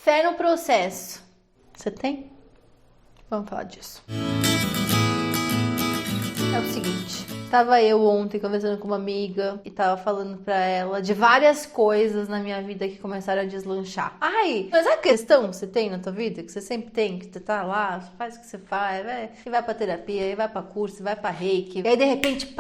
fé no processo. Você tem? Vamos falar disso. É o seguinte, tava eu ontem conversando com uma amiga e tava falando pra ela de várias coisas na minha vida que começaram a deslanchar. Ai, mas é a questão que você tem na tua vida, que você sempre tem, que você tá lá, faz o que você faz, vai pra terapia, vai pra curso, vai pra reiki, e aí de repente,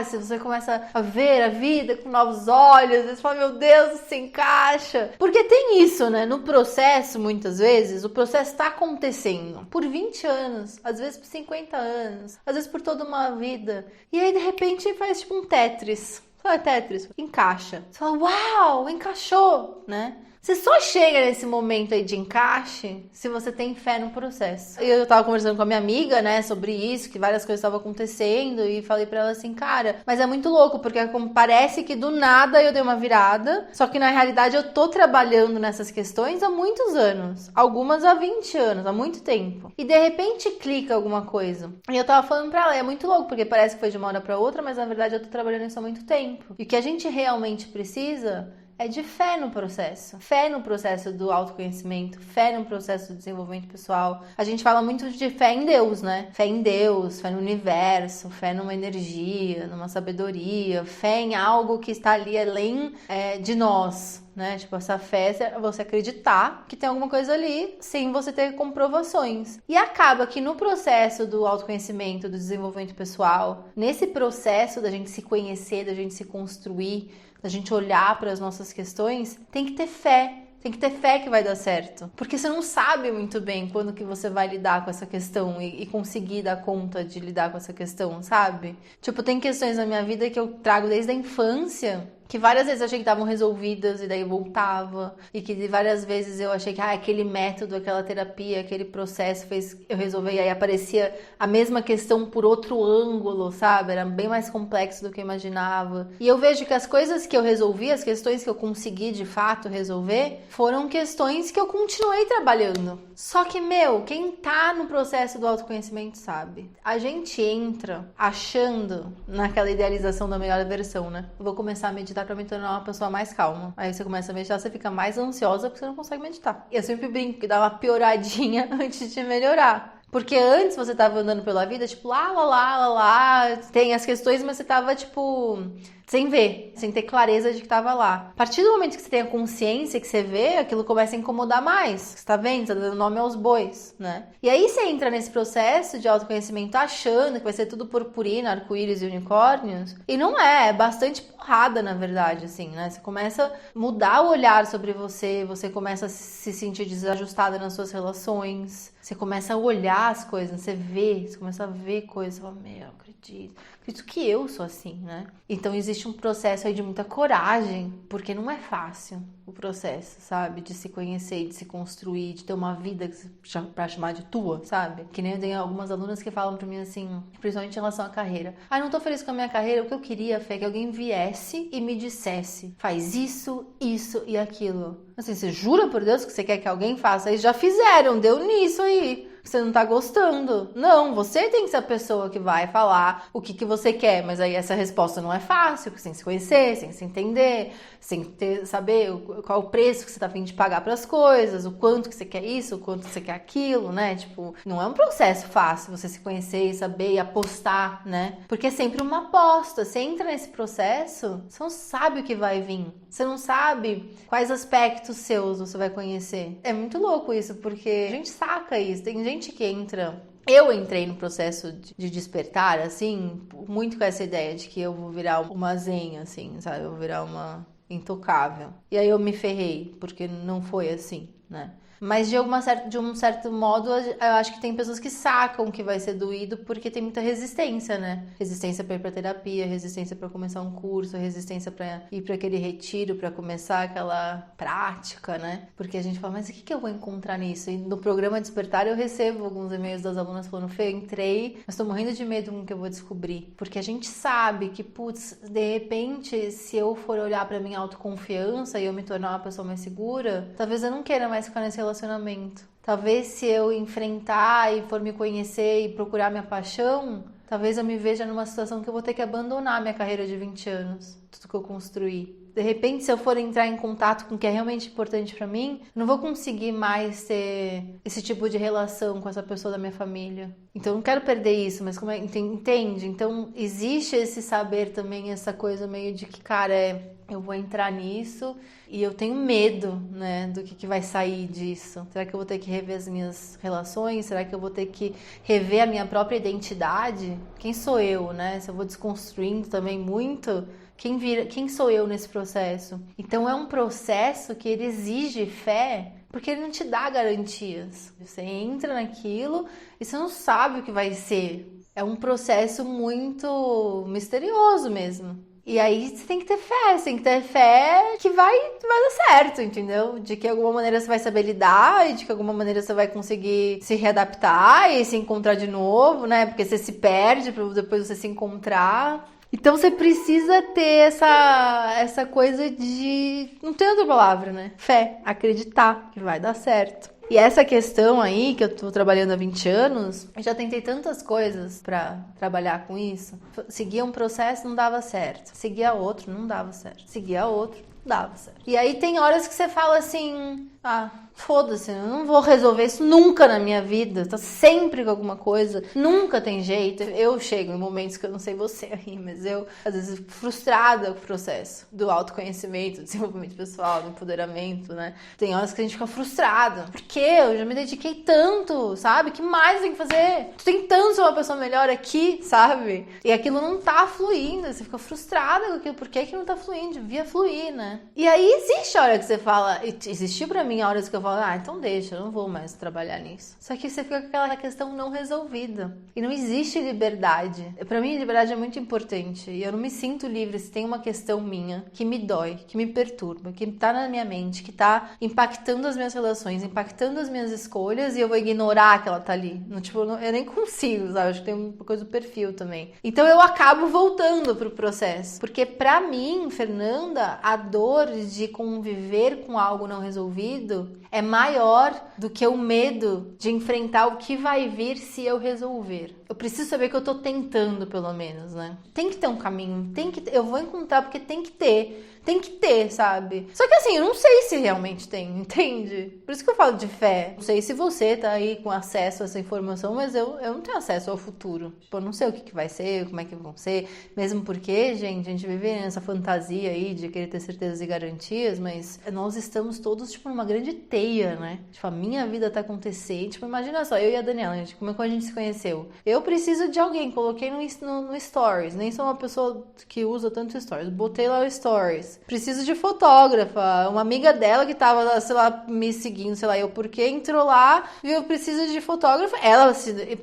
se você começa a ver a vida com novos olhos, você fala, meu Deus, se encaixa. Porque tem isso, né? No processo, muitas vezes, o processo tá acontecendo por 20 anos, às vezes por 50 anos, às vezes por toda uma vida. E aí, de repente, faz tipo um Tetris. Sabe Tetris? Encaixa. Você fala, uau, encaixou, né? Você só chega nesse momento aí de encaixe se você tem fé no processo. Eu tava conversando com a minha amiga, né, sobre isso, que várias coisas estavam acontecendo, e falei pra ela assim, cara, mas é muito louco, porque parece que do nada eu dei uma virada, só que na realidade eu tô trabalhando nessas questões há muitos anos. Algumas há 20 anos, há muito tempo. E de repente clica alguma coisa. E eu tava falando pra ela, é muito louco, porque parece que foi de uma hora pra outra, mas na verdade eu tô trabalhando isso há muito tempo. E o que a gente realmente precisa é de fé no processo. Fé no processo do autoconhecimento, fé no processo do desenvolvimento pessoal. A gente fala muito de fé em Deus, né? Fé em Deus, fé no universo, fé numa energia, numa sabedoria, fé em algo que está ali além de nós, né? Tipo, essa fé é você acreditar que tem alguma coisa ali sem você ter comprovações. E acaba que no processo do autoconhecimento, do desenvolvimento pessoal, nesse processo da gente se conhecer, da gente se construir, da gente olhar para as nossas questões, tem que ter fé. Tem que ter fé que vai dar certo. Porque você não sabe muito bem quando que você vai lidar com essa questão e conseguir dar conta de lidar com essa questão, sabe? Tipo, tem questões na minha vida que eu trago desde a infância, que várias vezes eu achei que estavam resolvidas e daí voltava. E que várias vezes eu achei que aquele método, aquela terapia, aquele processo fez eu resolver. E aí aparecia a mesma questão por outro ângulo, sabe? Era bem mais complexo do que eu imaginava. E eu vejo que as coisas que eu resolvi, as questões que eu consegui de fato resolver, foram questões que eu continuei trabalhando. Só que, quem tá no processo do autoconhecimento sabe. A gente entra achando naquela idealização da melhor versão, né? Eu vou começar a meditar pra me tornar uma pessoa mais calma. Aí você começa a meditar, você fica mais ansiosa porque você não consegue meditar. Eu sempre brinco que dá uma pioradinha antes de melhorar. Porque antes você tava andando pela vida, tipo, lá, tem as questões, mas você tava, tipo, sem ver, sem ter clareza de que tava lá. A partir do momento que você tem a consciência, que você vê, aquilo começa a incomodar mais. Você tá vendo? Você tá dando nome aos bois, né? E aí você entra nesse processo de autoconhecimento achando que vai ser tudo purpurina, arco-íris e unicórnios. E não é bastante porrada, na verdade, assim, né? Você começa a mudar o olhar sobre você, você começa a se sentir desajustada nas suas relações, você começa a olhar as coisas, você começa a ver coisas, você fala, acredito que eu sou assim, né? Então existe um processo aí de muita coragem, porque não é fácil o processo, sabe? De se conhecer e de se construir, de ter uma vida pra chamar de tua, sabe? Que nem eu tenho algumas alunas que falam pra mim assim, principalmente em relação à carreira. Não tô feliz com a minha carreira, o que eu queria, Fê, é que alguém viesse e me dissesse, faz isso e aquilo. Assim, você jura por Deus que você quer que alguém faça isso? Já fizeram, deu nisso aí. Você não tá gostando. Não, você tem que ser a pessoa que vai falar o que você quer, mas aí essa resposta não é fácil, porque você tem que se conhecer, sem se entender, sem saber qual o preço que você tá a fim de pagar para as coisas, o quanto que você quer isso, o quanto que você quer aquilo, né? Tipo, não é um processo fácil você se conhecer e saber e apostar, né? Porque é sempre uma aposta. Você entra nesse processo, você não sabe o que vai vir. Você não sabe quais aspectos seus você vai conhecer. É muito louco isso, porque a gente saca isso. Tem gente que entra... Eu entrei no processo de despertar, assim, muito com essa ideia de que eu vou virar uma zen, assim, sabe? Eu vou virar uma intocável. E aí eu me ferrei, porque não foi assim, né? Mas de um certo modo, eu acho que tem pessoas que sacam que vai ser doído porque tem muita resistência, né? Resistência pra ir pra terapia, resistência pra começar um curso, resistência pra ir pra aquele retiro, pra começar aquela prática, né? Porque a gente fala, mas o que eu vou encontrar nisso? E no programa Despertar eu recebo alguns e-mails das alunas falando, Fê, eu entrei, mas tô morrendo de medo com o que eu vou descobrir. Porque a gente sabe que, putz, de repente, se eu for olhar pra minha autoconfiança e eu me tornar uma pessoa mais segura, talvez eu não queira mais ficar nesse relacionamento. Talvez se eu enfrentar e for me conhecer e procurar minha paixão, talvez eu me veja numa situação que eu vou ter que abandonar minha carreira de 20 anos, tudo que eu construí. De repente, se eu for entrar em contato com o que é realmente importante pra mim, não vou conseguir mais ter esse tipo de relação com essa pessoa da minha família. Então, eu não quero perder isso, mas como é, entende? Então, existe esse saber também, essa coisa meio de que, cara, eu vou entrar nisso e eu tenho medo, né, do que vai sair disso. Será que eu vou ter que rever as minhas relações? Será que eu vou ter que rever a minha própria identidade? Quem sou eu, né? Se eu vou desconstruindo também muito, quem sou eu nesse processo? Então é um processo que ele exige fé, porque ele não te dá garantias. Você entra naquilo e você não sabe o que vai ser. É um processo muito misterioso mesmo. E aí você tem que ter fé que vai dar certo, entendeu? De que de alguma maneira você vai saber lidar e de que de alguma maneira você vai conseguir se readaptar e se encontrar de novo, né? Porque você se perde para depois você se encontrar. Então você precisa ter essa coisa de... Não tem outra palavra, né? Fé, acreditar que vai dar certo. E essa questão aí, que eu tô trabalhando há 20 anos, eu já tentei tantas coisas pra trabalhar com isso. Seguia um processo, não dava certo. Seguia outro, não dava certo. Seguia outro, dava certo. E aí tem horas que você fala assim... foda-se, eu não vou resolver isso nunca na minha vida. Tá sempre com alguma coisa. Nunca tem jeito. Eu chego em momentos que eu não sei você aí, mas eu, às vezes, fico frustrada com o processo do autoconhecimento, do desenvolvimento pessoal, do empoderamento, né? Tem horas que a gente fica frustrada. Por quê? Eu já me dediquei tanto, sabe? O que mais tem que fazer? Tô tentando ser uma pessoa melhor aqui, sabe? E aquilo não tá fluindo. Você fica frustrada com aquilo. Por que não tá fluindo? Devia fluir, né? E aí existe a hora que você fala... Existiu pra mim horas que eu falo, então deixa, eu não vou mais trabalhar nisso. Só que você fica com aquela questão não resolvida. E não existe liberdade. Pra mim, liberdade é muito importante. E eu não me sinto livre se tem uma questão minha que me dói, que me perturba, que tá na minha mente, que tá impactando as minhas relações, impactando as minhas escolhas e eu vou ignorar que ela tá ali. Eu nem consigo, sabe? Acho que tem uma coisa do perfil também. Então eu acabo voltando pro processo. Porque pra mim, Fernanda, a dor de conviver com algo não resolvido é maior do que o medo de enfrentar o que vai vir se eu resolver. Eu preciso saber que eu tô tentando, pelo menos, né? Tem que ter um caminho, eu vou encontrar porque tem que ter, sabe? Só que assim, eu não sei se realmente tem, entende? Por isso que eu falo de fé. Não sei se você tá aí com acesso a essa informação, mas eu não tenho acesso ao futuro. Tipo, eu não sei o que vai ser, como é que vão ser. Mesmo porque, gente, a gente vive nessa fantasia aí de querer ter certezas e garantias, mas nós estamos todos, tipo, numa grande teia, né? Tipo, a minha vida tá acontecendo. Tipo, imagina só, eu e a Daniela, gente, como é que a gente se conheceu? Eu preciso de alguém, coloquei no Stories. Nem sou uma pessoa que usa tanto Stories. Botei lá o Stories. Preciso de fotógrafa. Uma amiga dela que tava, sei lá, me seguindo, sei lá, eu porque entrou lá, viu, eu preciso de fotógrafa. Ela,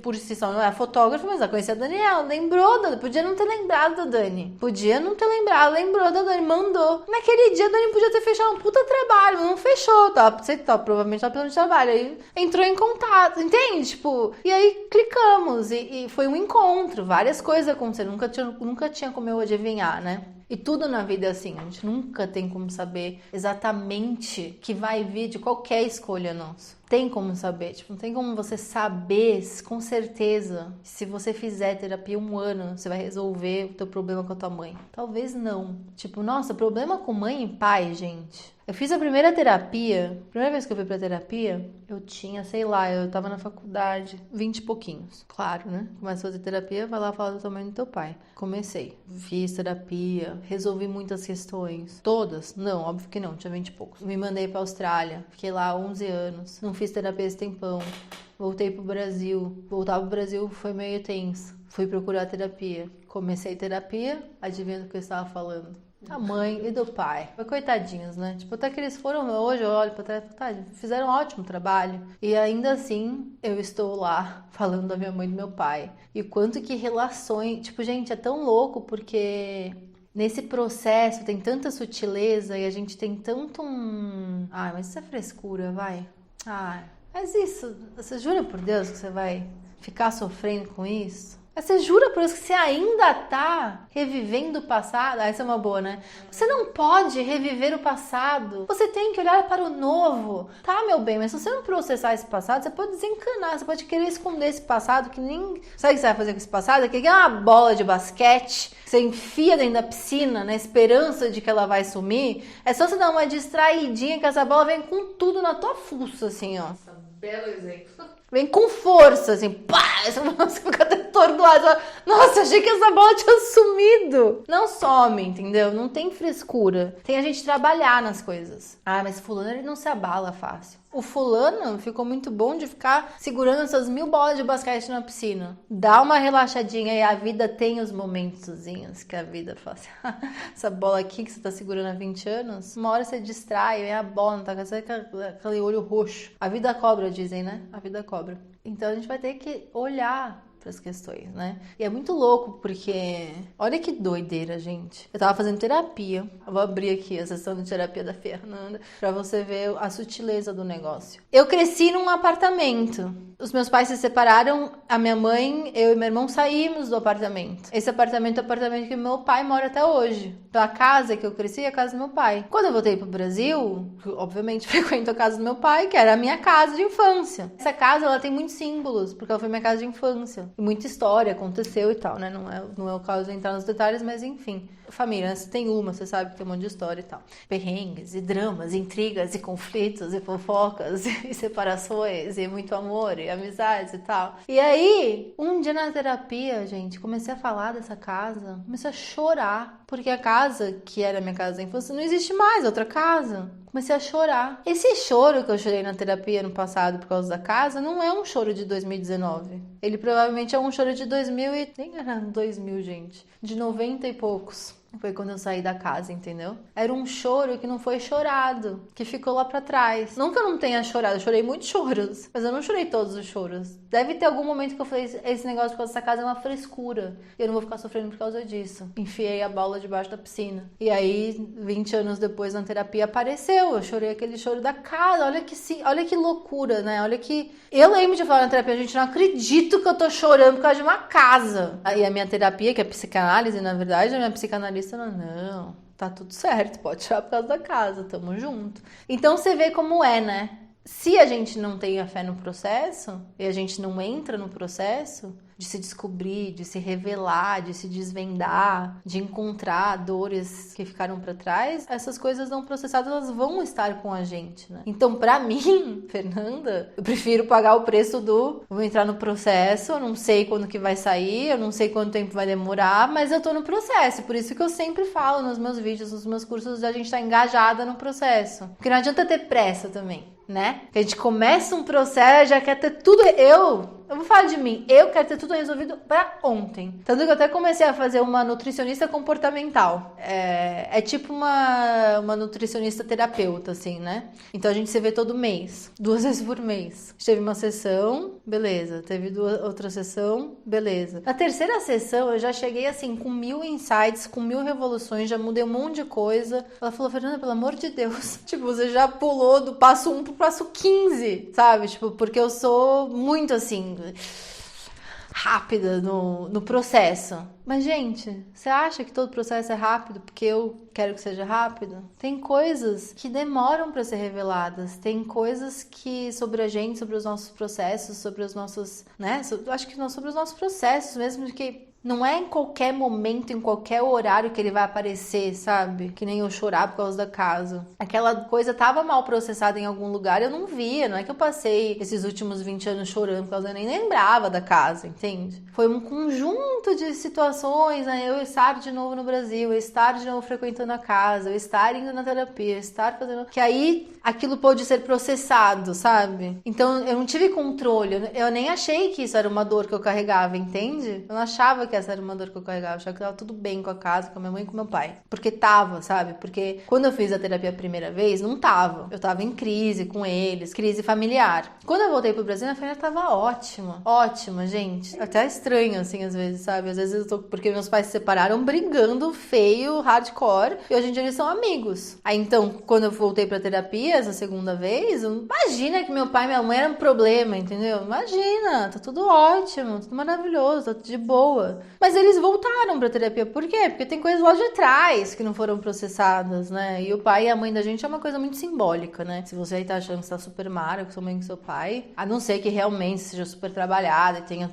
por si só, não é fotógrafa, mas ela conhecia a Daniela. Lembrou podia não ter lembrado da Dani. Podia não ter lembrado, lembrou da Dani, mandou. Naquele dia a Dani podia ter fechado um puta trabalho, não fechou, tá? Você tá, provavelmente tá pelo trabalho. Aí entrou em contato, entende? Tipo, e aí clicamos e foi um encontro, várias coisas aconteceram. Nunca tinha como eu adivinhar, né? E tudo na vida é assim, a gente nunca tem como saber exatamente o que vai vir de qualquer escolha nossa. Tem como saber, tipo, não tem como você saber com certeza se você fizer terapia 1 ano, você vai resolver o teu problema com a tua mãe. Talvez não. Tipo, nossa, problema com mãe e pai, gente. Eu fiz a primeira vez que eu fui pra terapia, eu tinha, sei lá, eu tava na faculdade, 20 e pouquinhos. Claro, né? Começa a fazer terapia, vai lá falar do tamanho do teu pai. Comecei. Fiz terapia, resolvi muitas questões. Todas? Não, óbvio que não, tinha 20 e poucos. Me mandei pra Austrália, fiquei lá 11 anos. Não fiz terapia esse tempão. Voltei pro Brasil. Voltar pro Brasil foi meio tenso. Fui procurar terapia. Comecei terapia, adivinha do que eu estava falando? Da mãe e do pai. Foi coitadinhos, né? Tipo, até que eles foram, hoje eu olho pra trás e falo, fizeram um ótimo trabalho. E ainda assim, eu estou lá falando da minha mãe e do meu pai. E quanto que relações... Tipo, gente, é tão louco porque... Nesse processo tem tanta sutileza e a gente tem tanto um... Ai, mas isso é frescura, vai. Ai, mas isso... Você jura por Deus que você vai ficar sofrendo com isso? Mas você jura por isso que você ainda tá revivendo o passado? Essa é uma boa, né? Você não pode reviver o passado. Você tem que olhar para o novo. Tá, meu bem, mas se você não processar esse passado, você pode desencanar, você pode querer esconder esse passado que nem... Sabe o que você vai fazer com esse passado? Que é uma bola de basquete que você enfia dentro da piscina na esperança de que ela vai sumir. É só você dar uma distraidinha que essa bola vem com tudo na tua fuça, assim, ó. Belo exemplo. Vem com força, assim, pá! Você fica até atordoado. Nossa, achei que essa bola tinha sumido. Não some, entendeu? Não tem frescura. Tem a gente trabalhar nas coisas. Ah, mas fulano, ele não se abala fácil. O fulano ficou muito bom de ficar segurando essas 1000 bolas de basquete na piscina. Dá uma relaxadinha e a vida tem os momentozinhos que a vida faz. Essa bola aqui que você tá segurando há 20 anos, uma hora você distrai, vem a bola, não tá com aquele olho roxo. A vida cobra, dizem, né? A vida cobra. Então a gente vai ter que olhar para as questões, né? E é muito louco porque... Olha que doideira, gente. Eu tava fazendo terapia. Eu vou abrir aqui a sessão de terapia da Fernanda para você ver a sutileza do negócio. Eu cresci num apartamento. Os meus pais se separaram, a minha mãe, eu e meu irmão saímos do apartamento. Esse apartamento é o apartamento que meu pai mora até hoje. Então a casa que eu cresci é a casa do meu pai. Quando eu voltei pro Brasil, obviamente frequento a casa do meu pai, que era a minha casa de infância. Essa casa, ela tem muitos símbolos, porque ela foi minha casa de infância. E muita história aconteceu e tal, né? Não é o caso de entrar nos detalhes, mas enfim. Família, né? Você tem uma, você sabe que tem um monte de história e tal. Perrengues, e dramas, intrigas, e conflitos, e fofocas, e separações, e muito amor, e amizades e tal. E aí, um dia na terapia, gente, comecei a falar dessa casa, comecei a chorar, porque a casa, que era a minha casa da infância, não existe mais, é outra casa. Comecei a chorar. Esse choro que eu chorei na terapia no passado por causa da casa não é um choro de 2019. Ele provavelmente é um choro de 2000 e... Nem era 2000, gente. De 90 e poucos. Foi quando eu saí da casa, entendeu? Era um choro que não foi chorado, que ficou lá pra trás. Nunca não tenha chorado, eu chorei muitos choros, mas eu não chorei todos os choros. Deve ter algum momento que eu falei, esse negócio por causa dessa casa é uma frescura, e eu não vou ficar sofrendo por causa disso. Enfiei a bola debaixo da piscina. E aí, 20 anos depois, na terapia, apareceu. Eu chorei aquele choro da casa. Olha que loucura, né? Olha que... Eu lembro de falar na terapia, gente, não acredito que eu tô chorando por causa de uma casa. Aí a minha terapia, que é psicanálise, na verdade, a minha psicanalista não, tá tudo certo, pode chorar por causa da casa, tamo junto. Então você vê como é, né? Se a gente não tem a fé no processo, e a gente não entra no processo de se descobrir, de se revelar, de se desvendar, de encontrar dores que ficaram pra trás, essas coisas não processadas, elas vão estar com a gente, né? Então, pra mim, Fernanda, eu prefiro pagar o preço vou entrar no processo, eu não sei quando que vai sair, eu não sei quanto tempo vai demorar, mas eu tô no processo, por isso que eu sempre falo nos meus vídeos, nos meus cursos, a gente tá engajada no processo. Porque não adianta ter pressa também, né? Que a gente começa um processo, já quer ter tudo... Eu vou falar de mim, eu quero ter tudo resolvido pra ontem. Tanto que eu até comecei a fazer uma nutricionista comportamental. É tipo uma nutricionista terapeuta, assim, né? Então a gente se vê todo mês, 2 vezes por mês. Teve uma sessão, beleza. Teve outra sessão, beleza. Na terceira sessão eu já cheguei assim, com 1000 insights, com 1000 revoluções, já mudei um monte de coisa. Ela falou, Fernanda, pelo amor de Deus, tipo, você já pulou do passo 1 pro passo 15, sabe? Tipo, porque eu sou muito assim... rápida no processo. Mas, gente, você acha que todo processo é rápido porque eu quero que seja rápido? Tem coisas que demoram para ser reveladas. Tem coisas que sobre a gente, sobre os nossos processos, sobre os nossos, né? Acho que não sobre os nossos processos mesmo, de que não é em qualquer momento, em qualquer horário que ele vai aparecer, sabe? Que nem eu chorar por causa da casa. Aquela coisa tava mal processada em algum lugar, eu não via. Não é que eu passei esses últimos 20 anos chorando por causa, eu nem lembrava da casa, entende? Foi um conjunto de situações, né? Eu estar de novo no Brasil, eu estar de novo frequentando a casa, eu estar indo na terapia, eu estar fazendo... Que aí aquilo pôde ser processado, sabe? Então eu não tive controle, eu nem achei que isso era uma dor que eu carregava, entende? Eu não achava que essa era uma dor que eu carregava, achava que tava tudo bem com a casa, com a minha mãe e com meu pai. Porque tava, sabe? Porque quando eu fiz a terapia a primeira vez, não tava. Eu tava em crise com eles, crise familiar. Quando eu voltei pro Brasil, minha família tava ótima. Ótima, gente. Até estranho, assim, às vezes, sabe? Às vezes eu tô... Porque meus pais se separaram brigando feio, hardcore, e hoje em dia eles são amigos. Aí, então, quando eu voltei pra terapia, essa segunda vez, imagina que meu pai e minha mãe eram um problema, entendeu? Imagina, tá tudo ótimo, tudo maravilhoso, tá tudo de boa. Mas eles voltaram pra terapia, por quê? Porque tem coisas lá de trás que não foram processadas, né? E o pai e a mãe da gente é uma coisa muito simbólica, né? Se você aí tá achando que você tá super mara com sua mãe e com seu pai, a não ser que realmente seja super trabalhada e tenha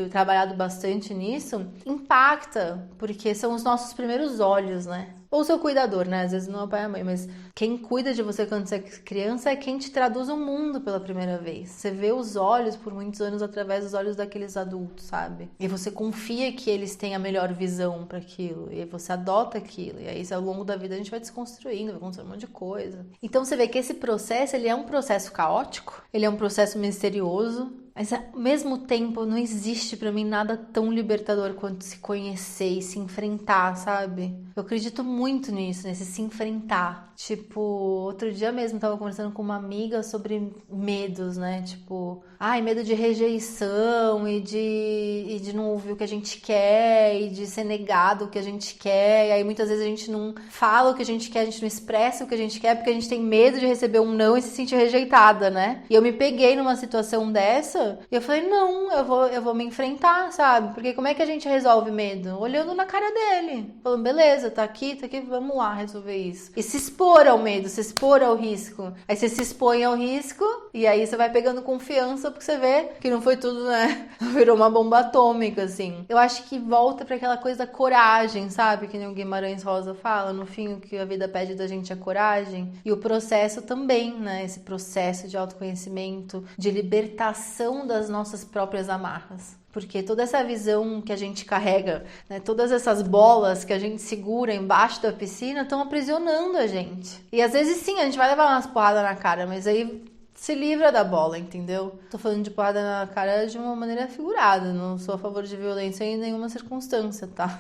trabalhado bastante nisso, impacta, porque são os nossos primeiros olhos, né? Ou seu cuidador, né? Às vezes não é o pai e a mãe, mas quem cuida de você quando você é criança é quem te traduz o mundo pela primeira vez. Você vê os olhos por muitos anos através dos olhos daqueles adultos, sabe? E você confia que eles têm a melhor visão para aquilo. E aí você adota aquilo. E aí ao longo da vida a gente vai desconstruindo, vai acontecendo um monte de coisa. Então você vê que esse processo, ele é um processo caótico, ele é um processo misterioso, mas ao mesmo tempo não existe pra mim nada tão libertador quanto se conhecer e se enfrentar, sabe? Eu acredito muito nisso, nesse se enfrentar. Tipo, outro dia mesmo tava conversando com uma amiga sobre medos, né? Tipo, medo de rejeição e de não ouvir o que a gente quer e de ser negado o que a gente quer. E aí muitas vezes a gente não fala o que a gente quer, a gente não expressa o que a gente quer porque a gente tem medo de receber um não e se sentir rejeitada, né? E eu me peguei numa situação dessa e eu falei, não, eu vou me enfrentar, sabe? Porque como é que a gente resolve medo? Olhando na cara dele. Falando, beleza, tá aqui, vamos lá resolver isso. E se expor ao medo, se expor ao risco. Aí você se expõe ao risco e aí você vai pegando confiança porque você vê que não foi tudo, né? Virou uma bomba atômica, assim. Eu acho que volta pra aquela coisa da coragem, sabe? Que nem o Guimarães Rosa fala, no fim o que a vida pede da gente é coragem. E o processo também, né? Esse processo de autoconhecimento, de libertação das nossas próprias amarras. Porque toda essa visão que a gente carrega, né, todas essas bolas que a gente segura embaixo da piscina estão aprisionando a gente. E às vezes sim, a gente vai levar umas porradas na cara, mas aí se livra da bola, entendeu? Tô falando de porrada na cara de uma maneira figurada, não sou a favor de violência em nenhuma circunstância, tá?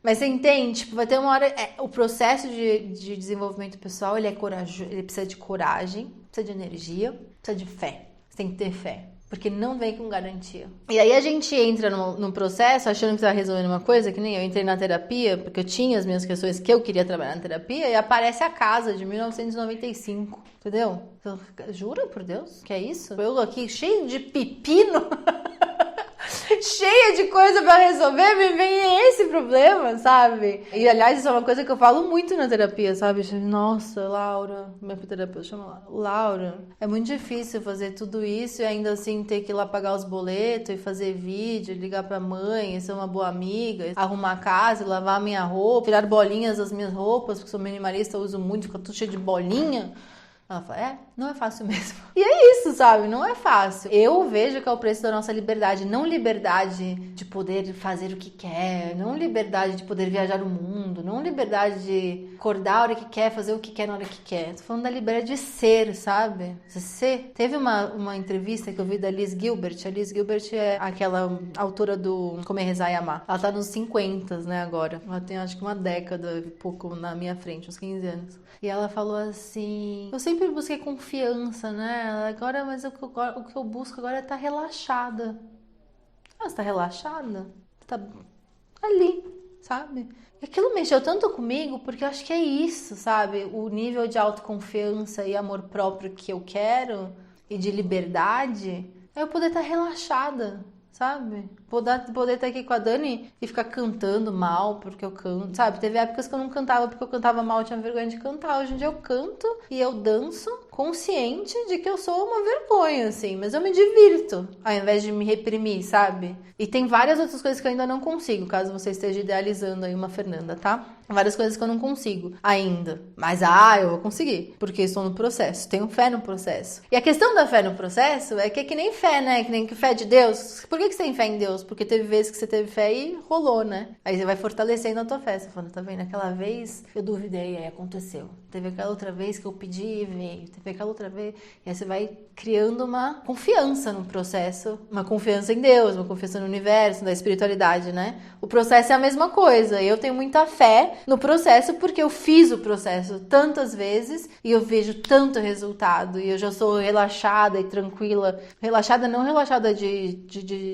Mas você entende? Tipo, vai ter uma hora... o processo de desenvolvimento pessoal, ele é corajoso, ele precisa de coragem, precisa de energia, precisa de fé. Você tem que ter fé. Porque não vem com garantia. E aí a gente entra num processo achando que tá resolvendo uma coisa, que nem eu entrei na terapia, porque eu tinha as minhas questões que eu queria trabalhar na terapia, e aparece a casa de 1995, entendeu? Então, jura por Deus que é isso? Eu aqui cheio de pepino... cheia de coisa pra resolver, me vem esse problema, sabe? E, aliás, isso é uma coisa que eu falo muito na terapia, sabe? Nossa, Laura, minha terapeuta chama Laura, é muito difícil fazer tudo isso e ainda assim ter que ir lá pagar os boletos e fazer vídeo, ligar pra mãe, ser uma boa amiga, arrumar a casa, lavar a minha roupa, tirar bolinhas das minhas roupas, porque sou minimalista, eu uso muito, fica tudo cheio de bolinha. Ela fala, não é fácil mesmo. E é isso, sabe? Não é fácil. Eu vejo que é o preço da nossa liberdade. Não liberdade de poder fazer o que quer. Não liberdade de poder viajar o mundo. Não liberdade de acordar a hora que quer, fazer o que quer na hora que quer. Tô falando da liberdade de ser, sabe? Você ser. Teve uma entrevista que eu vi da Liz Gilbert. A Liz Gilbert é aquela autora do Comer, Rezar e Amar. Ela tá nos 50, né, agora. Ela tem, acho que uma década e pouco na minha frente, uns 15 anos. E ela falou assim... Eu sempre busquei confiança, né? Agora, mas o que eu busco agora é estar relaxada. Você tá relaxada? Tá ali, sabe? E aquilo mexeu tanto comigo, porque eu acho que é isso, sabe? O nível de autoconfiança e amor próprio que eu quero, e de liberdade, é eu poder estar relaxada, sabe? Poder estar aqui com a Dani e ficar cantando mal porque eu canto, sabe? Teve épocas que eu não cantava porque eu cantava mal, eu tinha vergonha de cantar. Hoje em dia eu canto e eu danço consciente de que eu sou uma vergonha, assim. Mas eu me divirto ao invés de me reprimir, sabe? E tem várias outras coisas que eu ainda não consigo, caso você esteja idealizando aí uma Fernanda, tá? Várias coisas que eu não consigo ainda. Mas, eu vou conseguir. Porque estou no processo. Tenho fé no processo. E a questão da fé no processo é que nem fé, né? Que nem que fé de Deus. Por que você tem fé em Deus? Porque teve vezes que você teve fé e rolou, né? Aí você vai fortalecendo a tua fé. Você fala, tá vendo? Aquela vez eu duvidei, aí aconteceu. Teve aquela outra vez que eu pedi e veio. Teve aquela outra vez. E aí você vai criando uma confiança no processo. Uma confiança em Deus, uma confiança no universo, na espiritualidade, né? O processo é a mesma coisa. Eu tenho muita fé no processo porque eu fiz o processo tantas vezes e eu vejo tanto resultado e eu já sou relaxada e tranquila. Relaxada, não relaxada de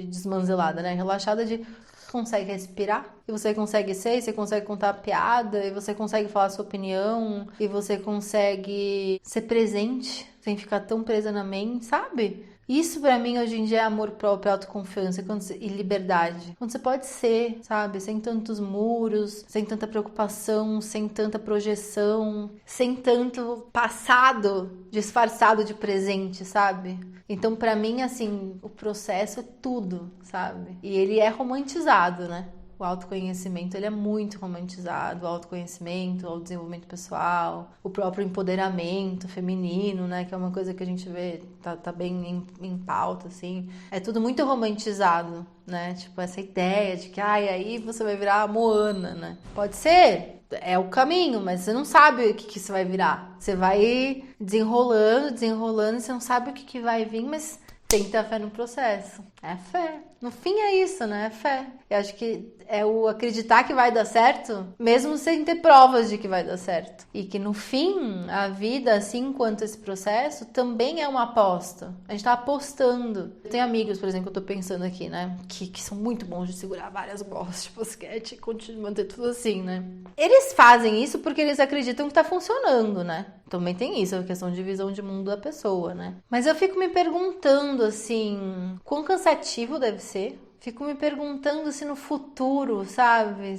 desmanzelada, né? Relaxada de consegue respirar e você consegue ser, e você consegue contar piada e você consegue falar a sua opinião e você consegue ser presente sem ficar tão presa na mente, sabe? Isso pra mim hoje em dia é amor próprio, autoconfiança e liberdade. Quando você pode ser, sabe? Sem tantos muros, sem tanta preocupação, sem tanta projeção, sem tanto passado disfarçado de presente, sabe? Então pra mim, assim, o processo é tudo, sabe? E ele é romantizado, né? O autoconhecimento, ele é muito romantizado, o autoconhecimento, o desenvolvimento pessoal, o próprio empoderamento feminino, né, que é uma coisa que a gente vê, tá bem em pauta, assim. É tudo muito romantizado, né, tipo essa ideia de que, aí você vai virar a Moana, né. Pode ser, é o caminho, mas você não sabe o que você vai virar. Você vai desenrolando, e você não sabe o que vai vir, mas tem que ter fé no processo. É fé. No fim é isso, né? É fé. Eu acho que é o acreditar que vai dar certo, mesmo sem ter provas de que vai dar certo. E que no fim, a vida, assim quanto esse processo, também é uma aposta. A gente tá apostando. Eu tenho amigos, por exemplo, que eu tô pensando aqui, né? Que são muito bons de segurar várias bolas de basquete e continuar manter tudo assim, né? Eles fazem isso porque eles acreditam que tá funcionando, né? Também tem isso, a questão de visão de mundo da pessoa, né? Mas eu fico me perguntando, assim, quão cansativo deve ser. Fico me perguntando se no futuro, sabe?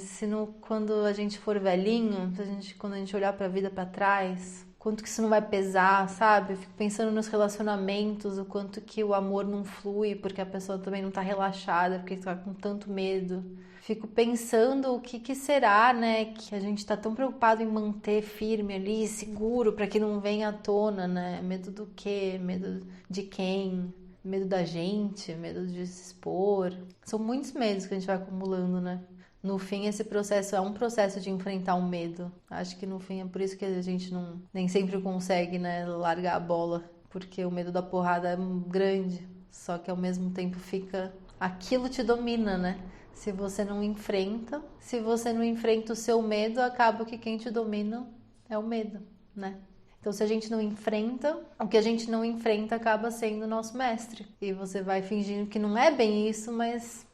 Quando a gente for velhinho, quando a gente olhar pra vida pra trás, quanto que isso não vai pesar, sabe? Eu fico pensando nos relacionamentos, o quanto que o amor não flui, porque a pessoa também não tá relaxada, porque tá com tanto medo. Fico pensando o que será, né, que a gente tá tão preocupado em manter firme ali, seguro, para que não venha à tona, né? Medo do quê? Medo de quem? Medo da gente? Medo de se expor? São muitos medos que a gente vai acumulando, né? No fim, esse processo é um processo de enfrentar o medo. Acho que no fim é por isso que a gente nem sempre consegue, né, largar a bola, porque o medo da porrada é grande, só que ao mesmo tempo aquilo te domina, né? Se você não enfrenta o seu medo, acaba que quem te domina é o medo, né? Então, se a gente não enfrenta, o que a gente não enfrenta acaba sendo o nosso mestre. E você vai fingindo que não é bem isso, mas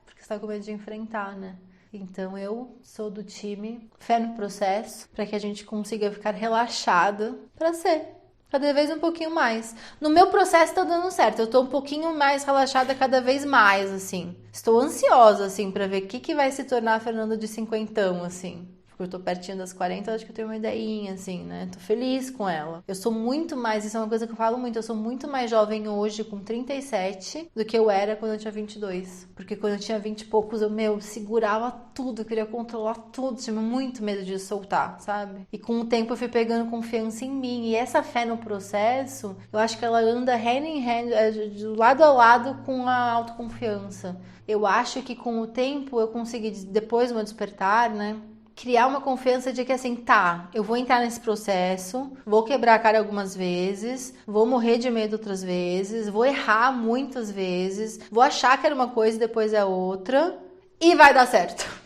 porque você tá com medo de enfrentar, né? Então, eu sou do time fé no processo, para que a gente consiga ficar relaxada para ser. Cada vez um pouquinho mais. No meu processo tá dando certo. Eu tô um pouquinho mais relaxada cada vez mais, assim. Estou ansiosa, assim, pra ver o que vai se tornar a Fernanda de cinquentão, assim. Porque eu tô pertinho das 40, eu acho que eu tenho uma ideinha, assim, né? Tô feliz com ela. Eu sou muito mais, isso é uma coisa que eu falo muito, eu sou muito mais jovem hoje, com 37, do que eu era quando eu tinha 22. Porque quando eu tinha 20 e poucos, eu segurava tudo, eu queria controlar tudo, tinha muito medo de soltar, sabe? E com o tempo eu fui pegando confiança em mim. E essa fé no processo, eu acho que ela anda hand in hand, de lado a lado com a autoconfiança. Eu acho que com o tempo eu consegui, depois do meu despertar, né? Criar uma confiança de que assim, eu vou entrar nesse processo, vou quebrar a cara algumas vezes, vou morrer de medo outras vezes, vou errar muitas vezes, vou achar que era uma coisa e depois é outra, e vai dar certo.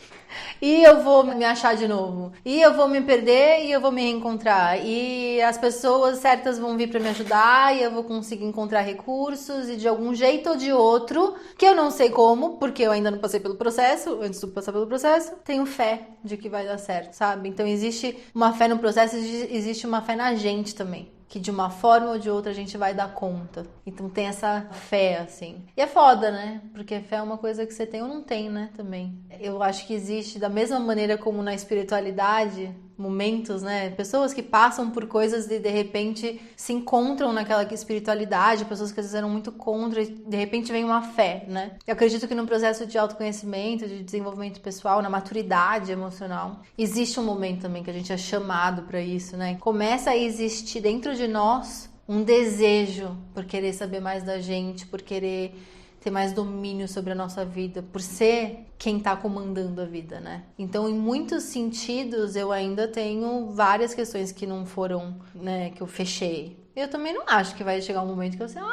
E eu vou me achar de novo. E eu vou me perder e eu vou me reencontrar. E as pessoas certas vão vir para me ajudar e eu vou conseguir encontrar recursos e de algum jeito ou de outro, que eu não sei como, porque eu ainda não passei pelo processo, antes de passar pelo processo, tenho fé de que vai dar certo, sabe? Então existe uma fé no processo, existe uma fé na gente também. Que de uma forma ou de outra a gente vai dar conta. Então tem essa fé, assim. E é foda, né? Porque fé é uma coisa que você tem ou não tem, né? Também. Eu acho que existe, da mesma maneira como na espiritualidade, momentos, né? Pessoas que passam por coisas e de repente se encontram naquela espiritualidade, pessoas que às vezes eram muito contra e de repente vem uma fé, né? Eu acredito que no processo de autoconhecimento, de desenvolvimento pessoal, na maturidade emocional, existe um momento também que a gente é chamado para isso, né? Começa a existir dentro de nós um desejo por querer saber mais da gente, por querer ter mais domínio sobre a nossa vida, por ser quem tá comandando a vida, né? Então, em muitos sentidos, eu ainda tenho várias questões que não foram, né, que eu fechei. Eu também não acho que vai chegar um momento que eu sei,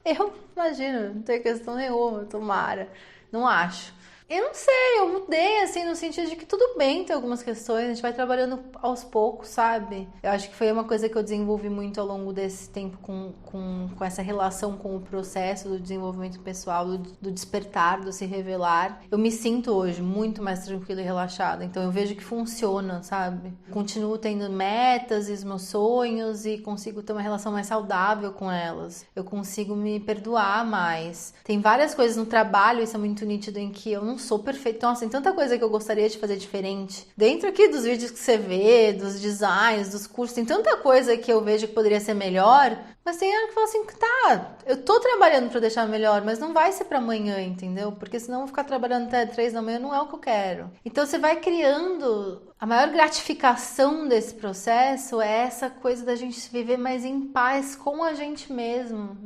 eu imagino, não tem questão nenhuma, tomara. Não acho. Eu não sei, eu mudei, assim, no sentido de que tudo bem ter algumas questões, a gente vai trabalhando aos poucos, sabe? Eu acho que foi uma coisa que eu desenvolvi muito ao longo desse tempo com essa relação com o processo do desenvolvimento pessoal, do despertar, do se revelar. Eu me sinto hoje muito mais tranquila e relaxada, então eu vejo que funciona, sabe? Continuo tendo metas e os meus sonhos e consigo ter uma relação mais saudável com elas. Eu consigo me perdoar mais. Tem várias coisas no trabalho, isso é muito nítido, em que eu não sou perfeita. Nossa, tem tanta coisa que eu gostaria de fazer diferente. Dentro aqui dos vídeos que você vê, dos designs, dos cursos, tem tanta coisa que eu vejo que poderia ser melhor, mas tem hora que fala assim, tá, eu tô trabalhando pra deixar melhor, mas não vai ser pra amanhã, entendeu? Porque senão eu vou ficar trabalhando até 3 da manhã, não é o que eu quero. Então você vai criando... A maior gratificação desse processo é essa coisa da gente viver mais em paz com a gente mesmo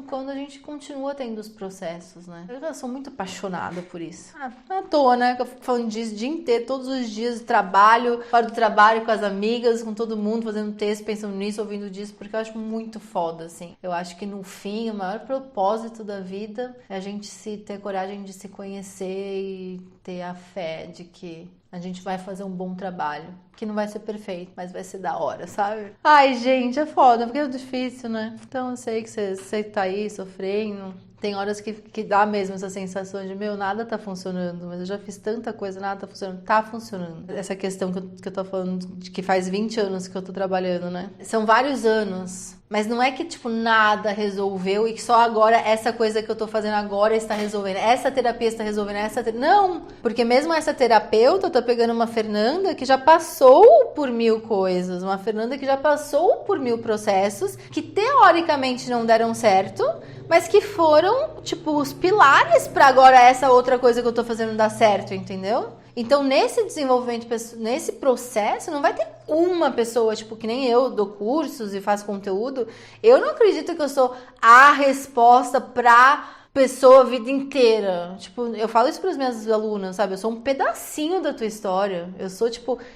quando a gente continua tendo os processos, né? Eu sou muito apaixonada por isso. Não é à toa, né? Que eu fico falando disso o dia inteiro, todos os dias de trabalho, fora do trabalho, com as amigas, com todo mundo, fazendo texto, pensando nisso, ouvindo disso, porque eu acho muito foda, assim. Eu acho que no fim, o maior propósito da vida é a gente ter coragem de se conhecer e ter a fé de que a gente vai fazer um bom trabalho, que não vai ser perfeito, mas vai ser da hora, sabe? Ai, gente, é foda, porque é difícil, né? Então eu sei que você tá aí sofrendo. Tem horas que dá mesmo essa sensação de, nada tá funcionando, mas eu já fiz tanta coisa, nada tá funcionando. Tá funcionando. Essa questão que eu tô falando, de que faz 20 anos que eu tô trabalhando, né? São vários anos. Mas não é que, nada resolveu e que só agora essa coisa que eu tô fazendo agora está resolvendo. Essa terapia está resolvendo, Não! Porque mesmo essa terapeuta, eu tô pegando uma Fernanda que já passou por 1000 coisas. Uma Fernanda que já passou por 1000 processos que teoricamente não deram certo, mas que foram, os pilares pra agora essa outra coisa que eu tô fazendo dar certo, entendeu? Então, nesse desenvolvimento, nesse processo, não vai ter uma pessoa, que nem eu dou cursos e faço conteúdo. Eu não acredito que eu sou a resposta pra pessoa a vida inteira. Eu falo isso para as minhas alunas, sabe? Eu sou um pedacinho da tua história. Eu sou,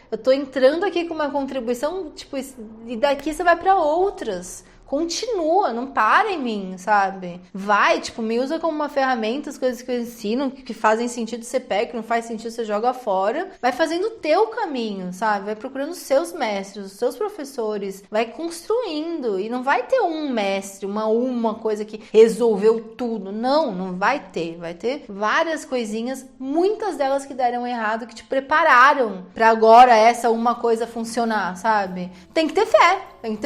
eu tô entrando aqui com uma contribuição, e daqui você vai para outras. Continua, não para em mim, sabe? Vai, me usa como uma ferramenta, as coisas que eu ensino, que fazem sentido, você pega, que não faz sentido, você joga fora. Vai fazendo o teu caminho, sabe? Vai procurando os seus mestres, os seus professores, vai construindo. E não vai ter um mestre, uma coisa que resolveu tudo. Não vai ter. Vai ter várias coisinhas, muitas delas que deram errado, que te prepararam pra agora essa uma coisa funcionar, sabe? Tem que ter fé. E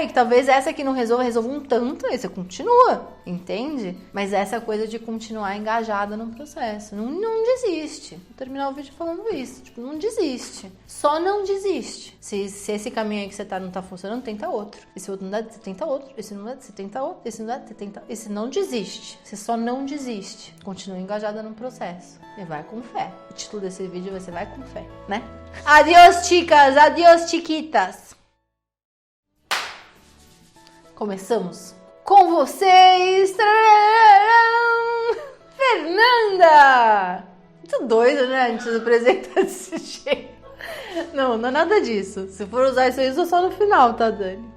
que talvez essa que não resolva um tanto, aí você continua, entende? Mas essa coisa de continuar engajada no processo, não desiste. Vou terminar o vídeo falando isso, não desiste. Só não desiste. Se esse caminho aí que você tá não tá funcionando, tenta outro. E se outro não dá, você tenta outro. E se não dá, você tenta outro. E se não dá, você tenta... E se não desiste, você só não desiste. Continua engajada no processo. E vai com fé. O título desse vídeo vai ser Vai com Fé, né? Adiós, chicas! Adiós, chiquitas! Começamos com vocês, Fernanda! Muito doido, né? A gente se apresenta desse jeito. Não é nada disso. Se for usar isso aí, usa só no final, tá, Dani?